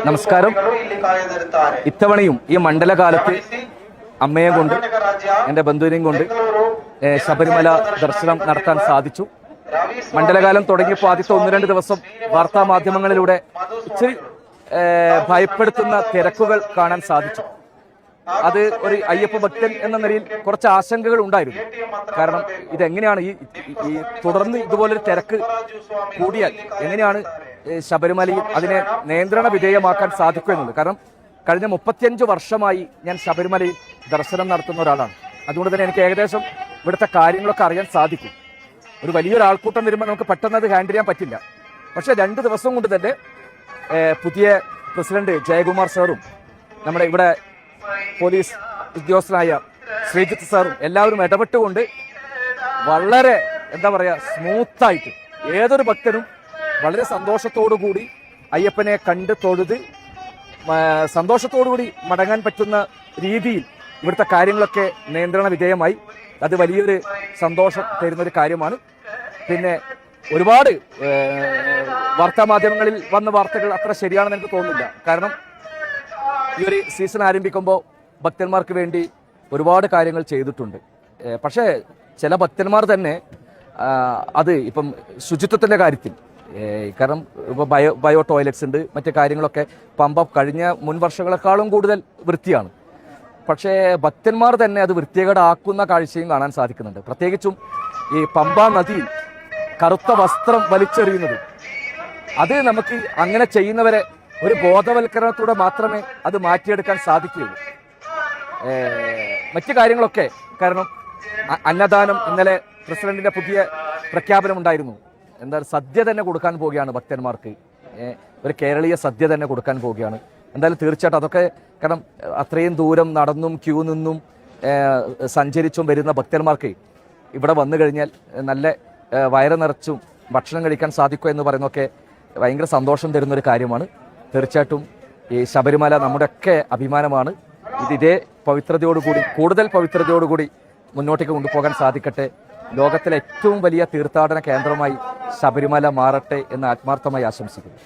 നമസ്കാരം. ഇത്തവണയും ഈ മണ്ഡലകാലത്ത് അമ്മയെ കൊണ്ട് എൻ്റെ ബന്ധുവിനെയും കൊണ്ട് ശബരിമല ദർശനം നടത്താൻ സാധിച്ചു. മണ്ഡലകാലം തുടങ്ങിയപ്പോൾ ആദ്യത്തെ 1-2 ദിവസം വാർത്താ മാധ്യമങ്ങളിലൂടെ ഇച്ചിരി ഭയപ്പെടുത്തുന്ന തിരക്കുകൾ കാണാൻ സാധിച്ചു. അത് ഒരു അയ്യപ്പ ഭക്തൻ എന്ന നിലയിൽ കുറച്ച് ആശങ്കകൾ ഉണ്ടായിരുന്നു. കാരണം ഇതെങ്ങനെയാണ് ഈ തുടർന്ന് ഇതുപോലൊരു തിരക്ക് കൂടിയാൽ എങ്ങനെയാണ് ശബരിമലയിൽ അതിനെ നിയന്ത്രണ വിധേയമാക്കാൻ സാധിക്കും എന്നുള്ളത്. കാരണം കഴിഞ്ഞ 35 വർഷമായി ഞാൻ ശബരിമലയിൽ ദർശനം നടത്തുന്ന ഒരാളാണ്. അതുകൊണ്ട് തന്നെ എനിക്ക് ഏകദേശം ഇവിടുത്തെ കാര്യങ്ങളൊക്കെ അറിയാൻ സാധിക്കും. ഒരു വലിയൊരു ആൾക്കൂട്ടം വരുമ്പോൾ നമുക്ക് പെട്ടെന്ന് അത് ഹാൻഡിൽ ചെയ്യാൻ പറ്റില്ല. പക്ഷെ 2 ദിവസം കൊണ്ട് തന്നെ പുതിയ പ്രസിഡന്റ് ജയകുമാർ സാറും നമ്മുടെ ഇവിടെ പോലീസ് ഉദ്യോഗസ്ഥനായ ശ്രീജിത്ത് സാറും എല്ലാവരും ഇടപെട്ടുകൊണ്ട് വളരെ സ്മൂത്തായിട്ട് ഏതൊരു ഭക്തനും വളരെ സന്തോഷത്തോടു കൂടി അയ്യപ്പനെ കണ്ട് തൊഴുത് സന്തോഷത്തോടുകൂടി മടങ്ങാൻ പറ്റുന്ന രീതിയിൽ ഇവിടുത്തെ കാര്യങ്ങളൊക്കെ നിയന്ത്രണ വിധേയമായി. അത് വലിയൊരു സന്തോഷം തരുന്നൊരു കാര്യമാണ്. പിന്നെ ഒരുപാട് വാർത്താ മാധ്യമങ്ങളിൽ വന്ന വാർത്തകൾ അത്ര ശരിയാണെന്ന് എനിക്ക് തോന്നുന്നില്ല. കാരണം ഈ ഒരു സീസൺ ആരംഭിക്കുമ്പോൾ ഭക്തന്മാർക്ക് വേണ്ടി ഒരുപാട് കാര്യങ്ങൾ ചെയ്തിട്ടുണ്ട്. പക്ഷേ ചില ഭക്തന്മാർ തന്നെ അത് ഇപ്പം ശുചിത്വത്തിൻ്റെ കാര്യത്തിൽ, കാരണം ഇപ്പോൾ ബയോ ടോയ്ലറ്റ്സ് ഉണ്ട്, മറ്റു കാര്യങ്ങളൊക്കെ പമ്പ കഴിഞ്ഞ മുൻ വർഷങ്ങളെക്കാളും കൂടുതൽ വൃത്തിയാണ്. പക്ഷേ ഭക്തന്മാർ തന്നെ അത് വൃത്തികേടാക്കുന്ന കാഴ്ചയും കാണാൻ സാധിക്കുന്നുണ്ട്. പ്രത്യേകിച്ചും ഈ പമ്പ നദിയിൽ കറുത്ത വസ്ത്രം വലിച്ചെറിയുന്നത്, അത് നമുക്ക് അങ്ങനെ ചെയ്യുന്നവരെ ഒരു ബോധവൽക്കരണത്തോടെ മാത്രമേ അത് മാറ്റിയെടുക്കാൻ സാധിക്കുകയുള്ളൂ. മറ്റു കാര്യങ്ങളൊക്കെ, കാരണം അന്നദാനം, ഇന്നലെ പ്രസിഡന്റിന്റെ പുതിയ പ്രഖ്യാപനം ഉണ്ടായിരുന്നു. സദ്യ തന്നെ കൊടുക്കാൻ പോവുകയാണ് ഭക്തന്മാർക്ക്. ഒരു കേരളീയ സദ്യ തന്നെ കൊടുക്കാൻ പോവുകയാണ്. എന്തായാലും തീർച്ചയായിട്ടും അതൊക്കെ, കാരണം അത്രയും ദൂരം നടന്നും ക്യൂ നിന്നും സഞ്ചരിച്ചും വരുന്ന ഭക്തന്മാർക്ക് ഇവിടെ വന്നു കഴിഞ്ഞാൽ നല്ല വയറ് നിറച്ചും ഭക്ഷണം കഴിക്കാൻ സാധിക്കുക എന്ന് പറയുന്നതൊക്കെ ഭയങ്കര സന്തോഷം തരുന്നൊരു കാര്യമാണ്. തീർച്ചയായിട്ടും ഈ ശബരിമല നമ്മുടെയൊക്കെ അഭിമാനമാണ്. ഇതേ പവിത്രതയോടുകൂടി, കൂടുതൽ പവിത്രതയോടുകൂടി മുന്നോട്ടേക്ക് കൊണ്ടുപോകാൻ സാധിക്കട്ടെ. ലോകത്തിലെ ഏറ്റവും വലിയ തീർത്ഥാടന കേന്ദ്രമായി ശബരിമല മാറട്ടെ എന്ന് ആത്മാർത്ഥമായി ആശംസിക്കുന്നു.